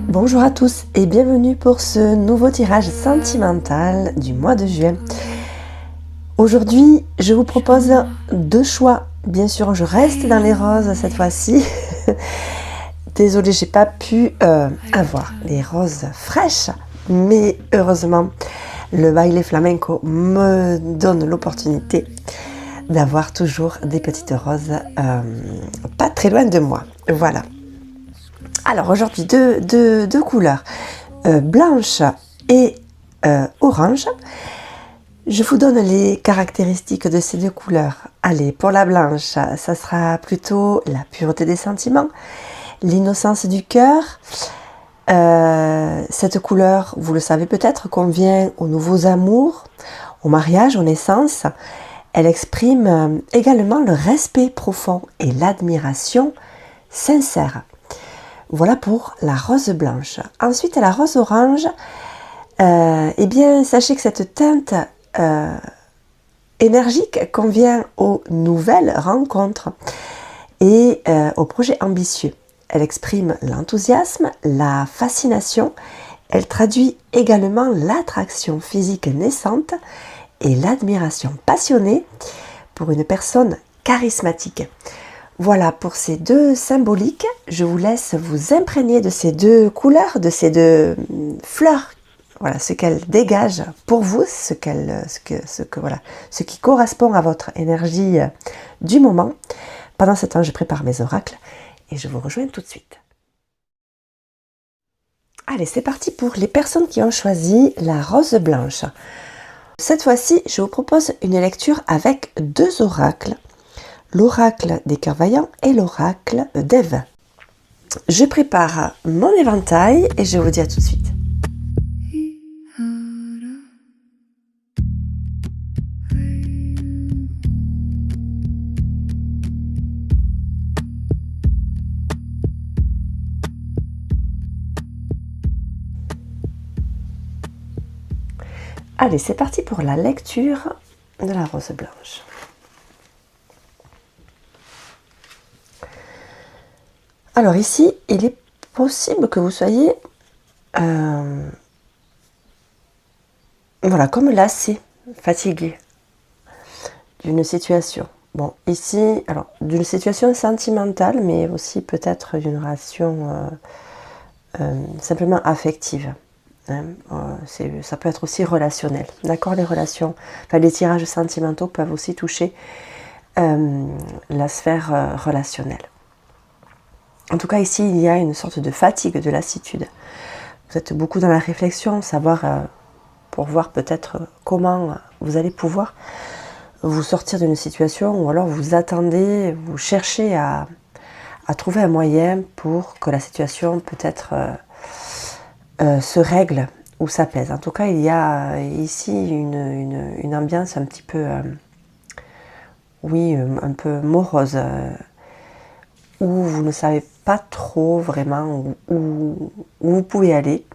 Bonjour à tous et bienvenue pour ce nouveau tirage sentimental du mois de juin. Aujourd'hui, je vous propose deux choix. Bien sûr, je reste dans les roses cette fois-ci. Désolée, j'ai pas pu avoir les roses fraîches, mais heureusement, le baile flamenco me donne l'opportunité d'avoir toujours des petites roses pas très loin de moi. Voilà. Alors aujourd'hui, deux couleurs, blanche et orange. Je vous donne les caractéristiques de ces deux couleurs. Allez, pour la blanche, ça sera plutôt la pureté des sentiments, l'innocence du cœur. Cette couleur, vous le savez peut-être, convient aux nouveaux amours, au mariage, aux naissances. Elle exprime également le respect profond et l'admiration sincère. Voilà pour la rose blanche. Ensuite, la rose orange. Eh bien, sachez que cette teinte énergique convient aux nouvelles rencontres et aux projets ambitieux. Elle exprime l'enthousiasme, la fascination. Elle traduit également l'attraction physique naissante et l'admiration passionnée pour une personne charismatique. Voilà pour ces deux symboliques. Je vous laisse vous imprégner de ces deux couleurs, de ces deux fleurs. Voilà ce qu'elles dégagent pour vous, ce qui correspond à votre énergie du moment. Pendant ce temps, je prépare mes oracles et je vous rejoins tout de suite. Allez, c'est parti pour les personnes qui ont choisi la rose blanche. Cette fois-ci, je vous propose une lecture avec deux oracles. L'oracle des cœurs vaillants et l'oracle d'Ève. Je prépare mon éventail et je vous dis à tout de suite. Allez, c'est parti pour la lecture de la rose blanche. Alors ici, il est possible que vous soyez comme lassé, fatigué d'une situation. Bon, ici, alors d'une situation sentimentale, mais aussi peut-être d'une relation simplement affective. Ça peut être aussi relationnel. D'accord, les relations, les tirages sentimentaux peuvent aussi toucher la sphère relationnelle. En tout cas, ici, il y a une sorte de fatigue, de lassitude. Vous êtes beaucoup dans la réflexion, pour voir peut-être comment vous allez pouvoir vous sortir d'une situation, ou alors vous attendez, vous cherchez à trouver un moyen pour que la situation peut-être se règle ou s'apaise. En tout cas, il y a ici une ambiance un petit peu, un peu morose, où vous ne savez pas trop vraiment où vous pouvez aller.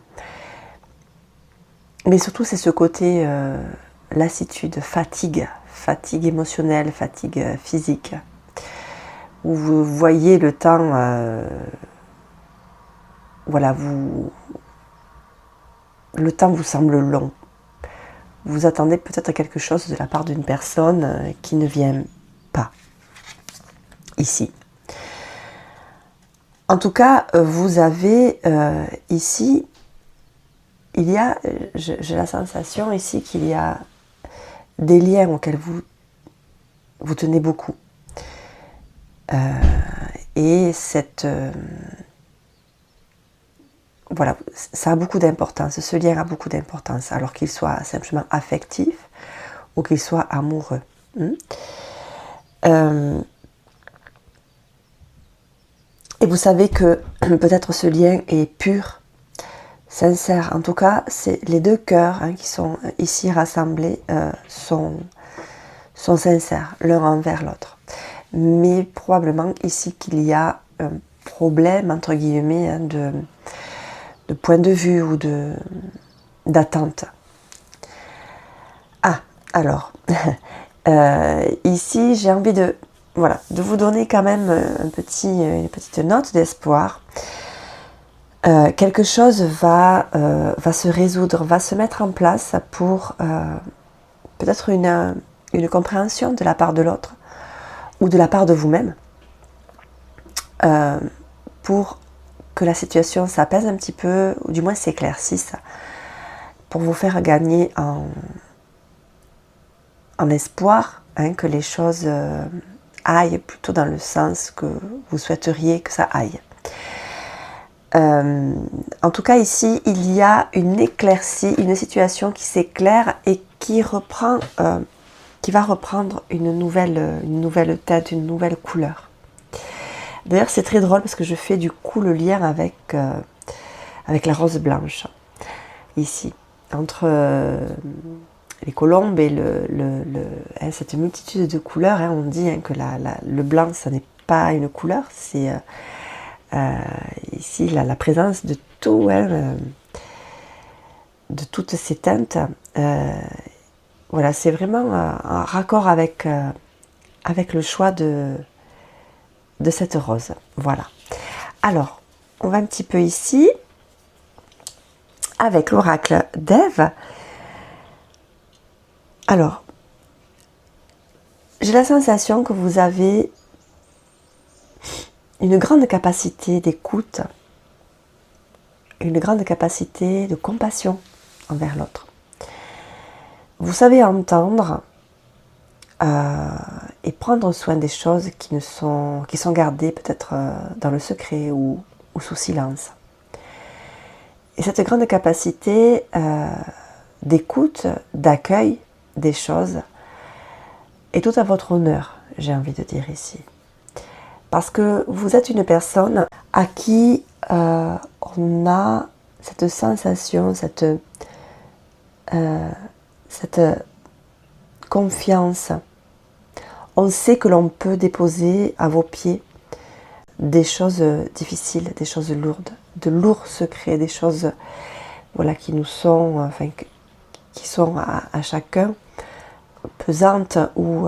Mais surtout, c'est ce côté lassitude, fatigue émotionnelle, fatigue physique, où vous voyez le temps, le temps vous semble long. Vous attendez peut-être quelque chose de la part d'une personne qui ne vient pas ici. En tout cas, vous avez ici, j'ai la sensation ici qu'il y a des liens auxquels vous tenez beaucoup. Et ça a beaucoup d'importance, ce lien a beaucoup d'importance, alors qu'il soit simplement affectif ou qu'il soit amoureux. Et vous savez que peut-être ce lien est pur, sincère. En tout cas, c'est les deux cœurs qui sont ici rassemblés sont sincères l'un envers l'autre. Mais probablement ici qu'il y a un problème, entre guillemets, de point de vue ou d'attente. Ah, alors, ici j'ai envie de vous donner quand même une petite note d'espoir. quelque chose va se résoudre, va se mettre en place pour peut-être une compréhension de la part de l'autre ou de la part de vous-même, pour que la situation s'apaise un petit peu, ou du moins s'éclaircisse, pour vous faire gagner en espoir, hein, que les choses aillent plutôt dans le sens que vous souhaiteriez que ça aille. En tout cas ici, il y a une éclaircie, une situation qui s'éclaire et qui va reprendre une nouvelle tête, une nouvelle couleur. D'ailleurs, c'est très drôle parce que je fais du coup le lien avec la rose blanche, ici, entre les colombes et cette multitude de couleurs. Hein, on dit, hein, que le blanc, ça n'est pas une couleur, c'est ici la présence de tout, hein, de toutes ces teintes. Voilà, c'est vraiment un raccord avec le choix de cette rose. Voilà. Alors, on va un petit peu ici avec l'oracle d'Ève. Alors, j'ai la sensation que vous avez une grande capacité d'écoute, une grande capacité de compassion envers l'autre. Vous savez entendre et prendre soin des choses qui sont gardées peut-être dans le secret ou sous silence. Et cette grande capacité d'écoute, d'accueil des choses est tout à votre honneur, j'ai envie de dire ici. Parce que vous êtes une personne à qui on a cette sensation, cette confiance. On sait que l'on peut déposer à vos pieds des choses difficiles, des choses lourdes, de lourds secrets, des choses, voilà, qui nous sont, enfin, qui sont à chacun pesantes ou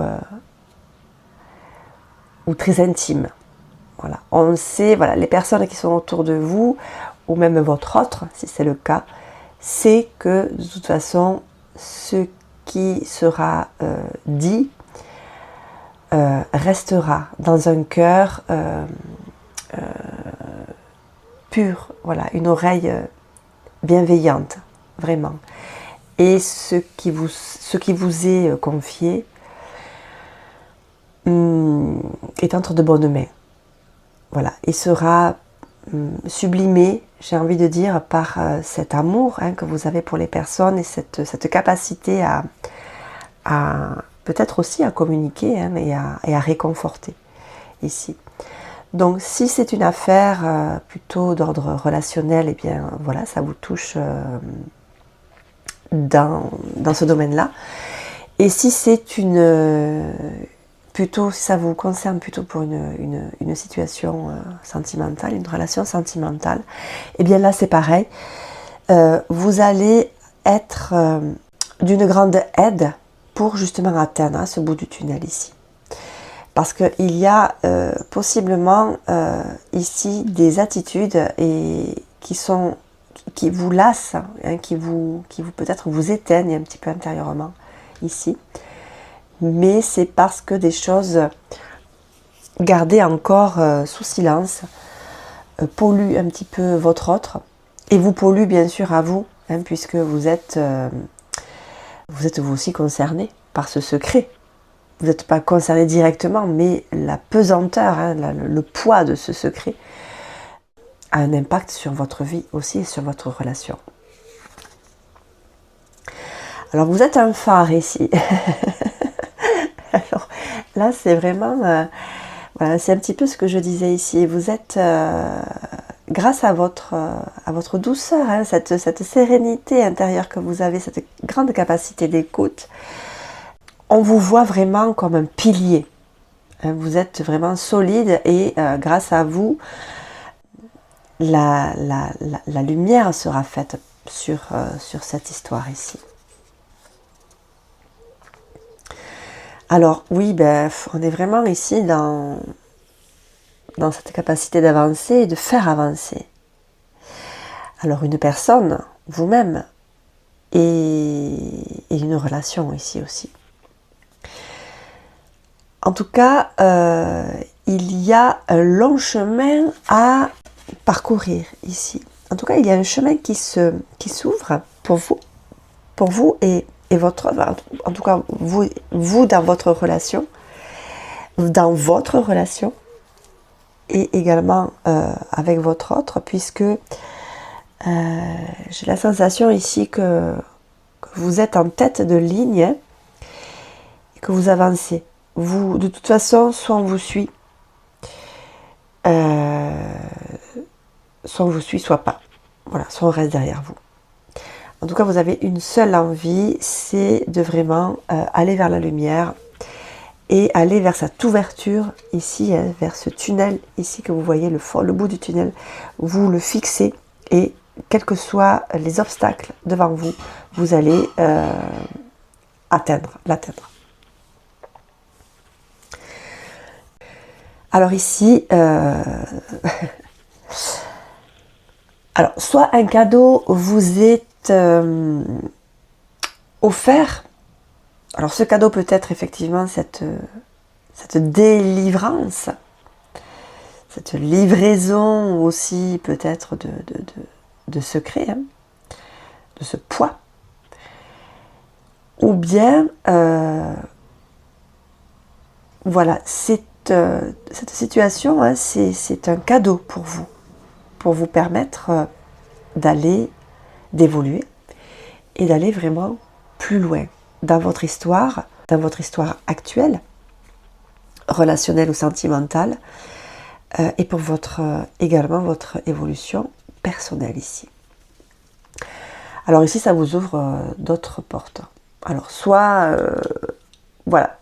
très intimes. Voilà. On sait, voilà, les personnes qui sont autour de vous, ou même votre autre, si c'est le cas, c'est que de toute façon, ce qui sera dit restera dans un cœur pur, voilà, une oreille bienveillante, vraiment. Et ce qui vous est confié est entre de bonnes mains. Voilà, et sera sublimé, j'ai envie de dire, par cet amour, hein, que vous avez pour les personnes et cette capacité à peut-être aussi à communiquer, hein, et à réconforter ici. Donc si c'est une affaire plutôt d'ordre relationnel, et eh bien voilà, ça vous touche dans ce domaine-là. Et si c'est plutôt, si ça vous concerne plutôt pour une situation sentimentale, une relation sentimentale, et eh bien là c'est pareil. Vous allez être d'une grande aide pour justement atteindre ce bout du tunnel ici. Parce qu'il y a possiblement ici des attitudes qui vous lassent, hein, qui vous peut-être vous éteignent un petit peu intérieurement ici. Mais c'est parce que des choses gardées encore sous silence polluent un petit peu votre autre et vous polluent bien sûr à vous, hein, puisque vous êtes vous aussi concerné par ce secret. Vous n'êtes pas concerné directement, mais la pesanteur, hein, le poids de ce secret a un impact sur votre vie aussi et sur votre relation. Alors vous êtes un phare ici. Alors là c'est vraiment, voilà, c'est un petit peu ce que je disais ici. Vous êtes, grâce à votre douceur, hein, cette sérénité intérieure que vous avez, cette grande capacité d'écoute, on vous voit vraiment comme un pilier. Vous êtes vraiment solide et grâce à vous, la lumière sera faite sur cette histoire ici. Alors oui, ben, on est vraiment ici dans cette capacité d'avancer et de faire avancer. Alors une personne, vous-même, et une relation ici aussi. En tout cas, il y a un long chemin à parcourir ici. En tout cas, il y a un chemin qui s'ouvre pour vous et votre, en tout cas vous dans votre relation, et également avec votre autre, puisque j'ai la sensation ici que vous êtes en tête de ligne et que vous avancez. Vous, de toute façon, soit on vous suit, soit pas. Voilà, soit on reste derrière vous. En tout cas, vous avez une seule envie, c'est de vraiment aller vers la lumière et aller vers cette ouverture ici, vers ce tunnel ici que vous voyez, le bout du tunnel. Vous le fixez et quels que soient les obstacles devant vous, vous allez l'atteindre. Alors ici, alors soit un cadeau vous est offert. Alors ce cadeau peut être effectivement cette délivrance, cette livraison aussi peut-être de secrets, hein, de ce poids. Ou bien, voilà, cette situation, hein, c'est un cadeau pour vous permettre d'évoluer et d'aller vraiment plus loin dans votre histoire actuelle, relationnelle ou sentimentale, et pour également votre évolution personnelle ici. Alors ici, ça vous ouvre d'autres portes. Alors soit, voilà,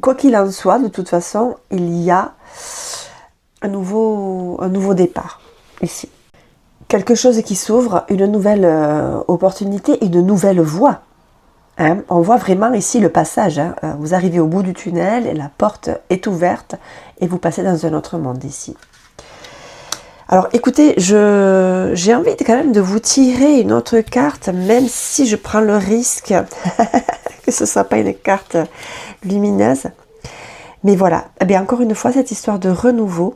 quoi qu'il en soit, de toute façon, il y a un nouveau départ ici. Quelque chose qui s'ouvre, une nouvelle opportunité, une nouvelle voie. Hein, on voit vraiment ici le passage. Hein. Vous arrivez au bout du tunnel, et la porte est ouverte et vous passez dans un autre monde ici. Alors écoutez, j'ai envie quand même de vous tirer une autre carte, même si je prends le risque que ce ne soit pas une carte lumineuse. Mais voilà, eh bien, encore une fois, cette histoire de renouveau.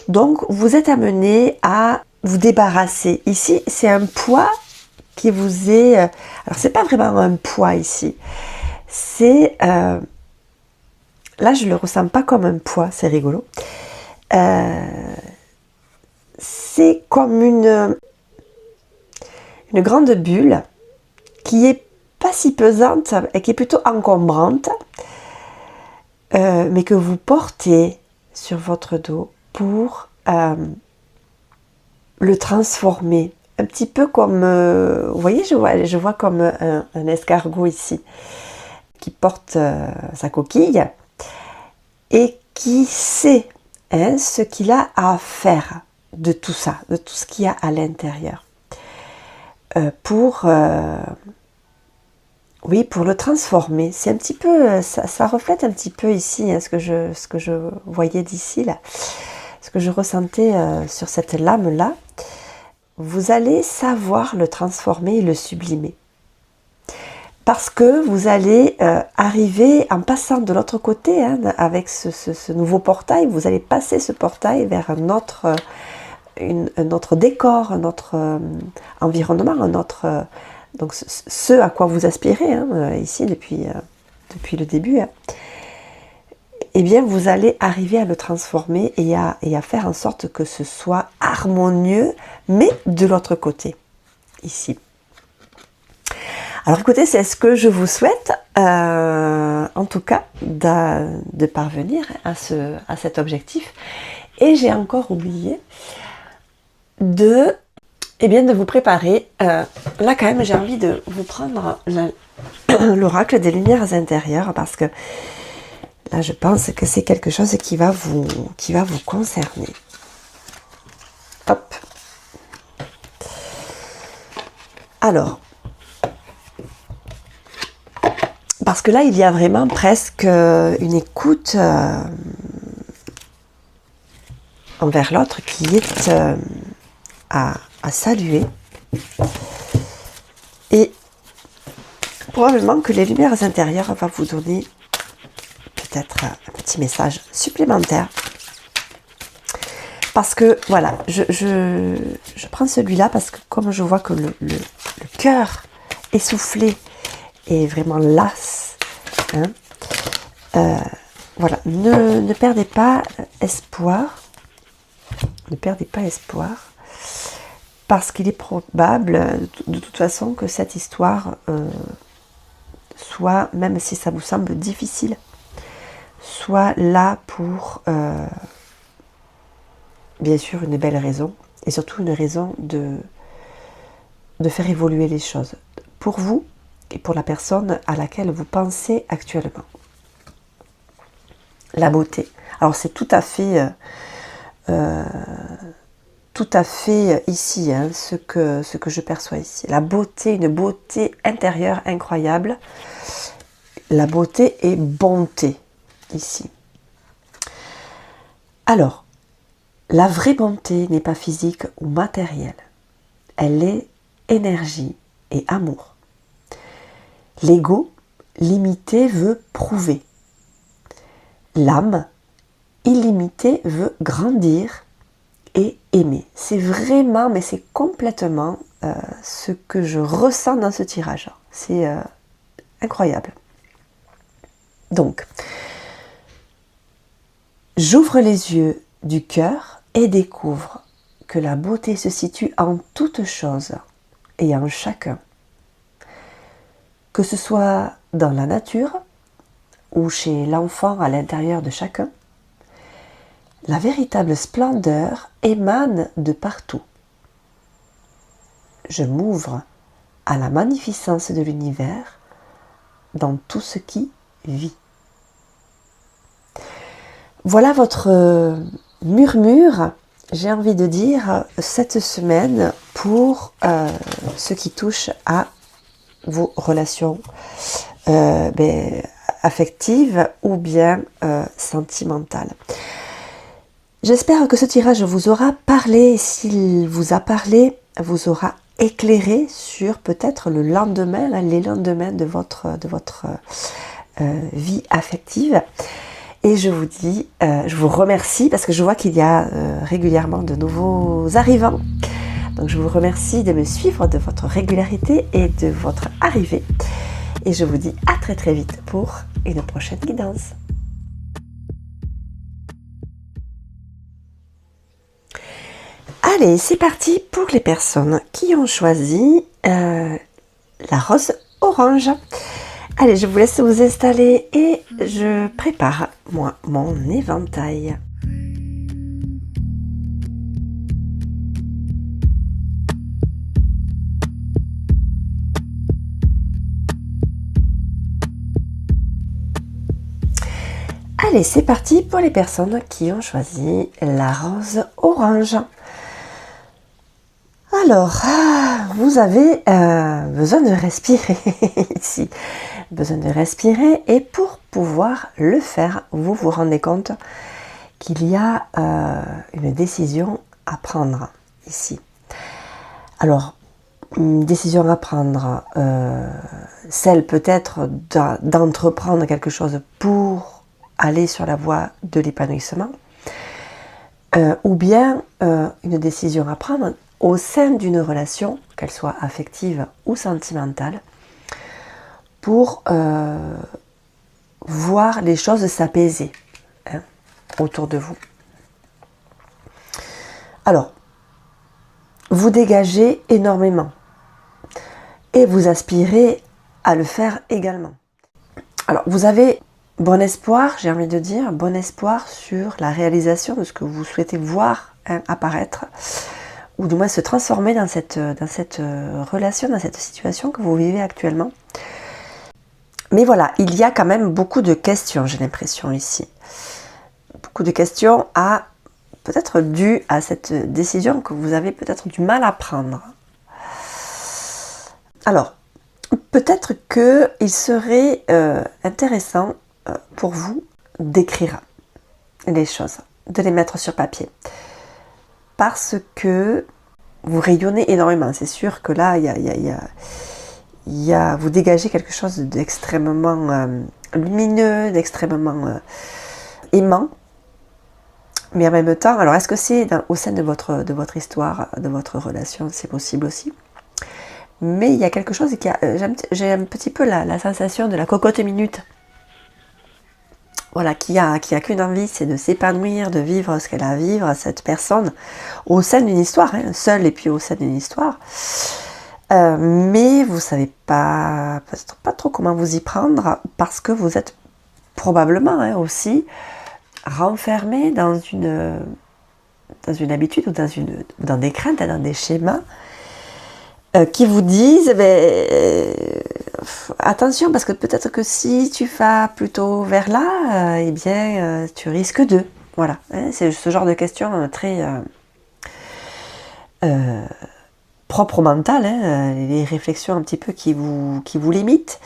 Donc, vous êtes amené à vous débarrasser. Ici, c'est un poids qui vous est... alors, c'est pas vraiment un poids ici. C'est... là, je le ressens pas comme un poids, c'est rigolo. C'est comme une grande bulle qui est pas si pesante et qui est plutôt encombrante, mais que vous portez sur votre dos pour le transformer. Un petit peu comme, vous voyez, je vois comme un escargot ici qui porte sa coquille et qui sait ce qu'il a à faire de tout ça, de tout ce qu'il y a à l'intérieur, pour le transformer. C'est un petit peu, ça reflète un petit peu ici hein, ce que je voyais d'ici là, ce que je ressentais sur cette lame là. Vous allez savoir le transformer et le sublimer. Parce que vous allez arriver, en passant de l'autre côté, hein, avec ce nouveau portail, vous allez passer ce portail vers un autre décor, un autre environnement, donc ce à quoi vous aspirez hein, ici depuis le début. Hein. Eh bien, vous allez arriver à le transformer et à faire en sorte que ce soit harmonieux, mais de l'autre côté, ici. Alors écoutez, c'est ce que je vous souhaite, en tout cas, de parvenir à cet objectif. Et j'ai encore oublié de vous préparer. Là quand même, j'ai envie de vous prendre l'oracle des lumières intérieures parce que là, je pense que c'est quelque chose qui va vous concerner. Hop. Alors, parce que là, il y a vraiment presque une écoute envers l'autre qui est à saluer. Et probablement que les lumières intérieures vont vous donner peut-être un petit message supplémentaire. Parce que, voilà, je prends celui-là parce que comme je vois que le cœur essoufflé est vraiment las, hein, voilà, ne perdez pas espoir. Ne perdez pas espoir. Parce qu'il est probable, de toute façon, que cette histoire soit, même si ça vous semble difficile, soit là pour, bien sûr, une belle raison, et surtout une raison de faire évoluer les choses, pour vous et pour la personne à laquelle vous pensez actuellement. La beauté. Alors c'est tout à fait ici, hein, ce que je perçois ici. La beauté, une beauté intérieure incroyable. La beauté et bonté ici. Alors, la vraie bonté n'est pas physique ou matérielle. Elle est énergie et amour. L'ego limité veut prouver. L'âme illimitée veut grandir et aimer. C'est vraiment, mais c'est complètement ce que je ressens dans ce tirage. C'est incroyable. Donc, j'ouvre les yeux du cœur et découvre que la beauté se situe en toute chose et en chacun. Que ce soit dans la nature ou chez l'enfant à l'intérieur de chacun, la véritable splendeur émane de partout. Je m'ouvre à la magnificence de l'univers dans tout ce qui vit. Voilà votre murmure, j'ai envie de dire, cette semaine pour ce qui touche à vos relations affectives ou bien sentimentales. J'espère que ce tirage vous aura parlé. S'il vous a parlé, vous aura éclairé sur peut-être le lendemain, les lendemains de votre vie affective. Et je vous dis, je vous remercie parce que je vois qu'il y a régulièrement de nouveaux arrivants. Donc je vous remercie de me suivre, de votre régularité et de votre arrivée. Et je vous dis à très très vite pour une prochaine guidance. Allez, c'est parti pour les personnes qui ont choisi la rose orange. Allez, je vous laisse vous installer et je prépare, moi, mon éventail. Allez, c'est parti pour les personnes qui ont choisi la rose orange. Alors, vous avez besoin de respirer ici. Besoin de respirer et pour pouvoir le faire, vous vous rendez compte qu'il y a une décision à prendre ici. Alors, une décision à prendre, celle peut-être d'entreprendre quelque chose pour aller sur la voie de l'épanouissement, ou bien une décision à prendre au sein d'une relation, qu'elle soit affective ou sentimentale, pour voir les choses s'apaiser autour de vous. Alors, vous dégagez énormément et vous aspirez à le faire également. Alors, vous avez bon espoir, j'ai envie de dire, bon espoir sur la réalisation de ce que vous souhaitez voir apparaître, ou du moins se transformer dans cette relation, dans cette situation que vous vivez actuellement. Mais voilà, il y a quand même beaucoup de questions, j'ai l'impression ici. Beaucoup de questions peut-être dues à cette décision que vous avez peut-être du mal à prendre. Alors, peut-être qu'il serait intéressant pour vous d'écrire les choses, de les mettre sur papier. Parce que vous rayonnez énormément. C'est sûr que là, vous dégagez quelque chose d'extrêmement lumineux, d'extrêmement aimant. Mais en même temps, alors est-ce que c'est au sein de votre histoire, de votre relation, c'est possible aussi. Mais il y a quelque chose j'ai un petit peu la sensation de la cocotte minute. Voilà, qui a qu'une envie, c'est de s'épanouir, de vivre ce qu'elle a à vivre, cette personne, au sein d'une histoire, hein, seule et puis au sein d'une histoire. Mais vous savez peut-être pas trop comment vous y prendre, parce que vous êtes probablement aussi renfermé dans une habitude ou dans des craintes, dans des schémas qui vous disent attention, parce que peut-être que si tu vas plutôt vers là, tu risques de. Voilà, hein, c'est ce genre de questions très propres au mental, hein, les réflexions un petit peu qui vous limitent,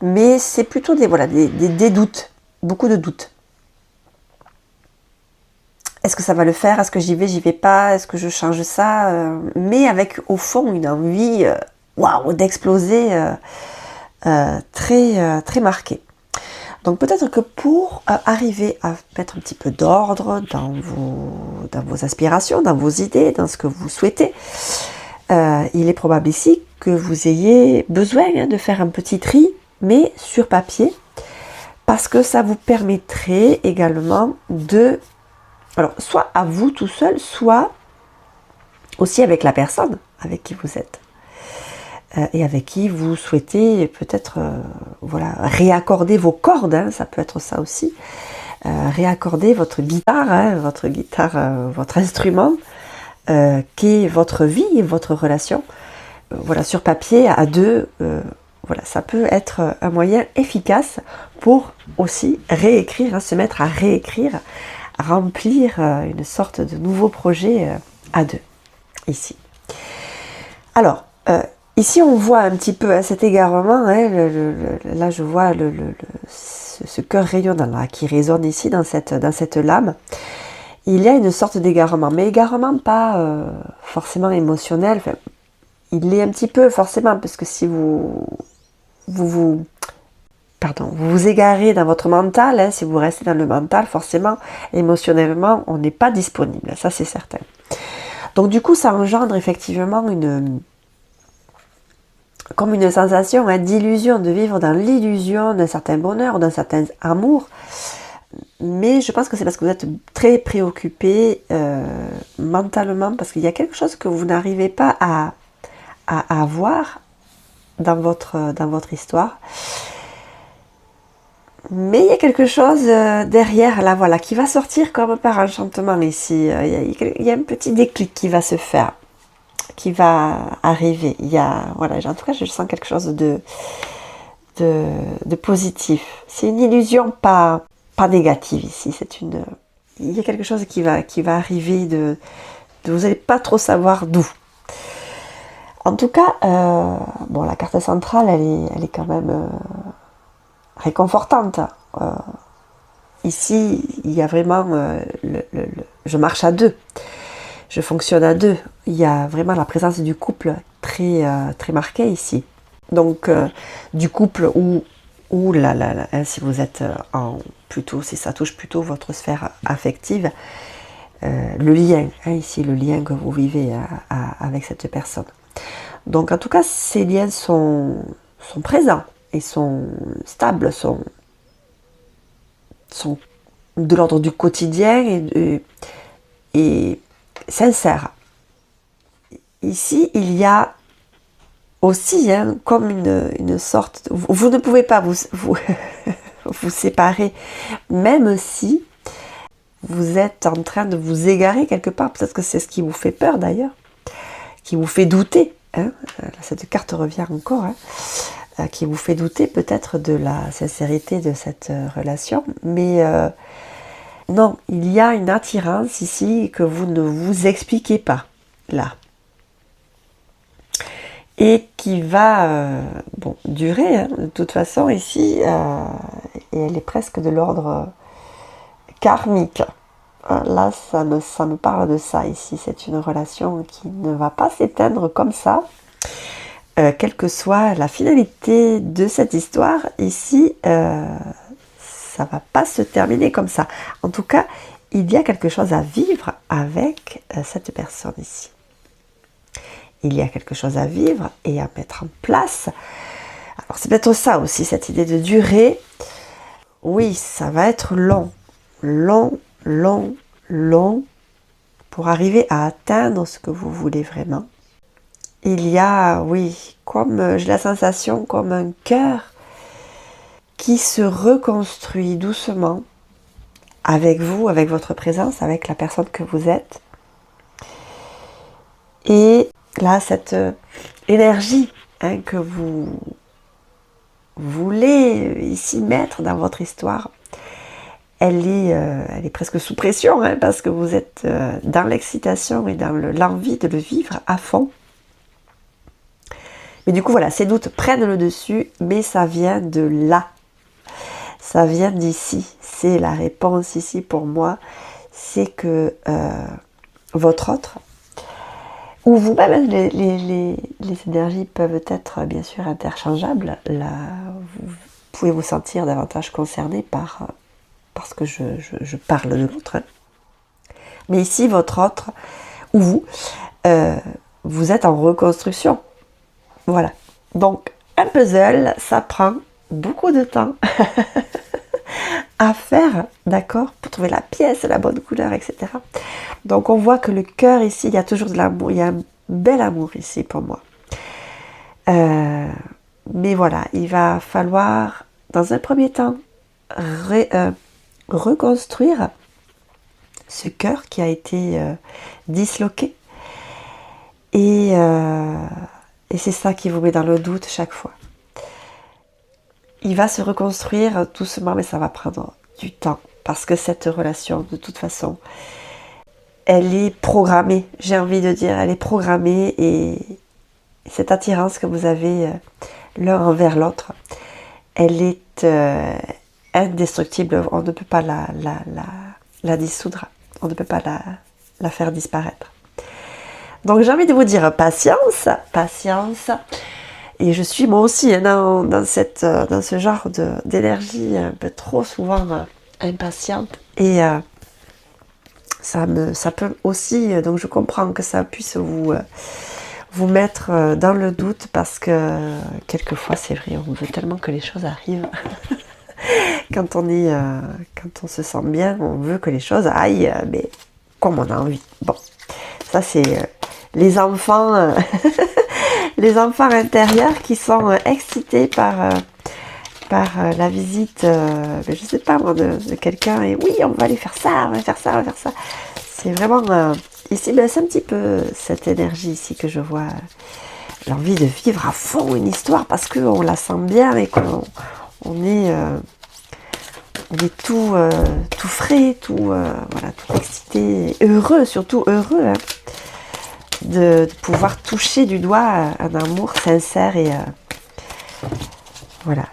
mais c'est plutôt des doutes, beaucoup de doutes. Est-ce que ça va le faire? Est-ce que j'y vais pas? Est-ce que je change ça? Mais avec au fond une envie d'exploser très marquée. Donc peut-être que pour arriver à mettre un petit peu d'ordre dans vos aspirations, dans vos idées, dans ce que vous souhaitez, il est probable ici que vous ayez besoin de faire un petit tri, mais sur papier, parce que ça vous permettrait également alors, soit à vous tout seul, soit aussi avec la personne avec qui vous êtes. Et avec qui vous souhaitez peut-être réaccorder vos cordes, hein, ça peut être ça aussi. Réaccorder votre guitare, votre instrument, qui est votre vie, votre relation. Sur papier, à deux, ça peut être un moyen efficace pour aussi réécrire, se mettre à réécrire, remplir une sorte de nouveau projet à deux, ici. Alors, ici on voit un petit peu cet égarement, hein, là je vois ce cœur rayonnant là, qui résonne ici dans cette lame. Il y a une sorte d'égarement, mais égarement pas forcément émotionnel, enfin, il est un petit peu forcément, parce que si vous vous égarez dans votre mental, hein, si vous restez dans le mental, forcément, émotionnellement, on n'est pas disponible, ça c'est certain. Donc du coup, ça engendre effectivement comme une sensation d'illusion, de vivre dans l'illusion d'un certain bonheur, d'un certain amour. Mais je pense que c'est parce que vous êtes très préoccupé mentalement, parce qu'il y a quelque chose que vous n'arrivez pas à avoir dans votre histoire. Mais il y a quelque chose derrière, là, voilà, qui va sortir comme par enchantement ici. Il y a un petit déclic qui va se faire, qui va arriver. En tout cas, je sens quelque chose de positif. C'est une illusion pas négative ici. Il y a quelque chose qui va arriver vous n'allez pas trop savoir d'où. En tout cas, la carte centrale, elle est quand même réconfortante. Ici, il y a vraiment je marche à deux, je fonctionne à deux. Il y a vraiment la présence du couple très marquée ici. Donc du couple où si vous êtes si ça touche plutôt votre sphère affective, le lien, ici le lien que vous vivez avec cette personne. Donc en tout cas, ces liens sont présents et sont stables, sont de l'ordre du quotidien et sincères. Ici, il y a aussi comme une sorte... Vous ne pouvez pas vous séparer, même si vous êtes en train de vous égarer quelque part. Peut-être que c'est ce qui vous fait peur d'ailleurs, qui vous fait douter. Cette carte revient encore, qui vous fait douter peut-être de la sincérité de cette relation. Mais non, il y a une attirance ici que vous ne vous expliquez pas, là. Et qui va durer, de toute façon, ici, et elle est presque de l'ordre karmique. Là, ça me parle de ça ici. C'est une relation qui ne va pas s'éteindre comme ça. Quelle que soit la finalité de cette histoire, ici, ça va pas se terminer comme ça. En tout cas, il y a quelque chose à vivre avec cette personne ici. Il y a quelque chose à vivre et à mettre en place. Alors c'est peut-être ça aussi, cette idée de durée. Oui, ça va être long, long, long, long pour arriver à atteindre ce que vous voulez vraiment. Il y a, oui, comme j'ai la sensation, comme un cœur qui se reconstruit doucement avec vous, avec votre présence, avec la personne que vous êtes. Et là, cette énergie que vous voulez ici mettre dans votre histoire, elle est presque sous pression, parce que vous êtes dans l'excitation et dans l'envie de le vivre à fond. Mais du coup, voilà, ces doutes prennent le dessus, mais ça vient de là. Ça vient d'ici. C'est la réponse ici pour moi. C'est que votre autre, ou vous-même, les énergies peuvent être bien sûr interchangeables. Là, vous pouvez vous sentir davantage concerné parce que je parle de l'autre. Mais ici, votre autre, ou vous, vous êtes en reconstruction. Voilà. Donc, un puzzle, ça prend beaucoup de temps à faire, d'accord, pour trouver la pièce, la bonne couleur, etc. Donc, on voit que le cœur ici, il y a toujours de l'amour, il y a un bel amour ici pour moi. Mais voilà, il va falloir, dans un premier temps, reconstruire ce cœur qui a été disloqué. Et c'est ça qui vous met dans le doute chaque fois. Il va se reconstruire doucement, mais ça va prendre du temps. Parce que cette relation, de toute façon, elle est programmée, j'ai envie de dire. Elle est programmée et cette attirance que vous avez l'un envers l'autre, elle est indestructible. On ne peut pas la dissoudre. On ne peut pas la faire disparaître. Donc j'ai envie de vous dire patience, patience. Et je suis moi aussi dans ce genre d'énergie un peu trop souvent impatiente. Et ça peut aussi, donc je comprends que ça puisse vous mettre dans le doute parce que quelquefois c'est vrai, on veut tellement que les choses arrivent. Quand on se sent bien, on veut que les choses aillent, mais comme on a envie. Bon, ça c'est les enfants, les enfants intérieurs qui sont excités par la visite, je sais pas moi, de quelqu'un. Et oui, on va aller faire ça, on va faire ça, on va faire ça. C'est vraiment ici, c'est un petit peu cette énergie ici que je vois. L'envie de vivre à fond une histoire parce qu'on la sent bien et qu'on est tout frais, tout excité, heureux, surtout heureux de pouvoir toucher du doigt un amour sincère et voilà.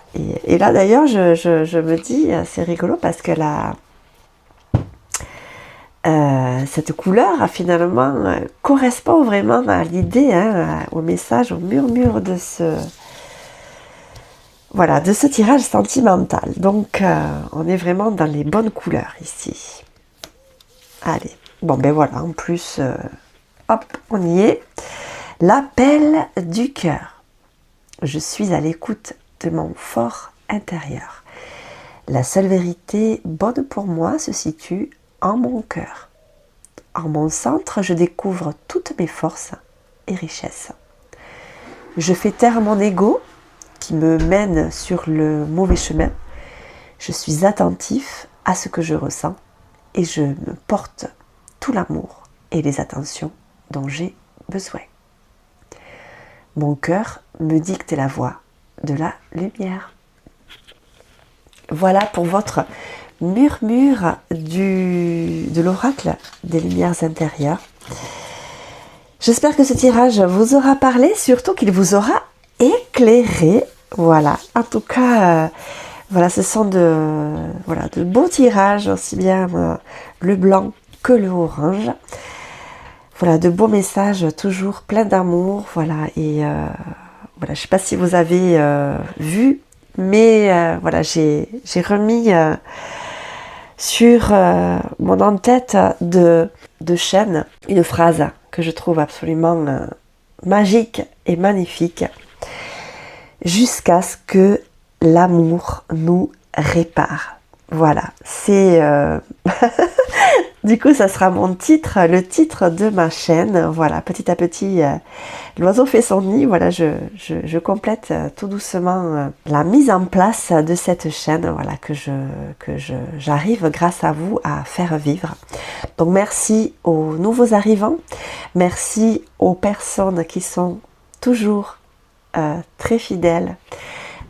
Et là d'ailleurs, je me dis, c'est rigolo parce que cette couleur finalement correspond vraiment à l'idée, au message, au murmure de ce tirage sentimental. Donc, on est vraiment dans les bonnes couleurs ici. Allez, bon ben voilà, en plus, hop, on y est. L'appel du cœur. Je suis à l'écoute de mon fort intérieur. La seule vérité bonne pour moi se situe en mon cœur. En mon centre, je découvre toutes mes forces et richesses. Je fais taire mon ego qui me mène sur le mauvais chemin. Je suis attentif à ce que je ressens et je me porte tout l'amour et les attentions dont j'ai besoin. Mon cœur me dicte la voie de la lumière. Voilà pour votre murmure de l'oracle des lumières intérieures. J'espère que ce tirage vous aura parlé, surtout qu'il vous aura éclairé. Voilà, en tout cas, Voilà, ce sont de beaux tirages, aussi bien le blanc que le orange. Voilà, de beaux messages, toujours plein d'amour. Voilà, et voilà, je ne sais pas si vous avez vu, mais voilà, j'ai remis sur mon en-tête de chaîne une phrase que je trouve absolument magique et magnifique. Jusqu'à ce que l'amour nous répare. Voilà, c'est... Du coup, ça sera mon titre, le titre de ma chaîne. Voilà, petit à petit, l'oiseau fait son nid. Voilà, je complète tout doucement la mise en place de cette chaîne, voilà, que j'arrive grâce à vous à faire vivre. Donc, merci aux nouveaux arrivants. Merci aux personnes qui sont toujours très fidèles.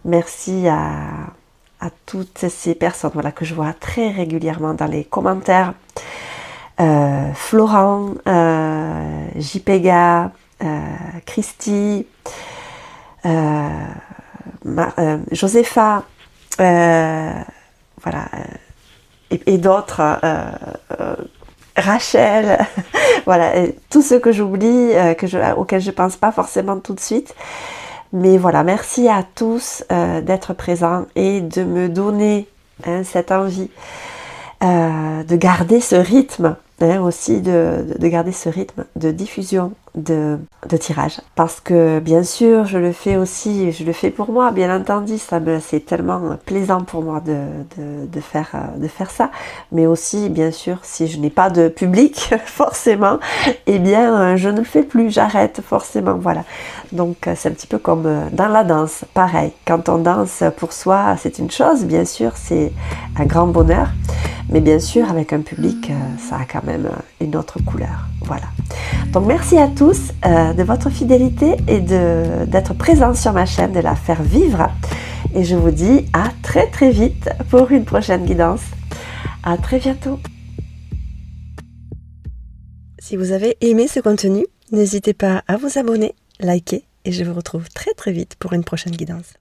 Merci à toutes ces personnes, voilà, que je vois très régulièrement dans les commentaires. Florent, JPEGA, Christy, Josepha, voilà, et d'autres, Rachel, voilà, et tous ceux que j'oublie, auxquels je pense pas forcément tout de suite. Mais voilà, merci à tous d'être présents et de me donner cette envie de garder ce rythme, aussi de garder ce rythme de diffusion de tirage. Parce que bien sûr, je le fais aussi, je le fais pour moi, bien entendu, c'est tellement plaisant pour moi de faire ça. Mais aussi, bien sûr, si je n'ai pas de public, forcément, eh bien, je ne le fais plus, j'arrête forcément, voilà. Donc, c'est un petit peu comme dans la danse, pareil. Quand on danse pour soi, c'est une chose, bien sûr, c'est un grand bonheur. Mais bien sûr, avec un public, ça a quand même une autre couleur. Voilà. Donc, merci à tous de votre fidélité et d'être présents sur ma chaîne, de la faire vivre. Et je vous dis à très très vite pour une prochaine guidance. À très bientôt. Si vous avez aimé ce contenu, n'hésitez pas à vous abonner, liker et je vous retrouve très très vite pour une prochaine guidance.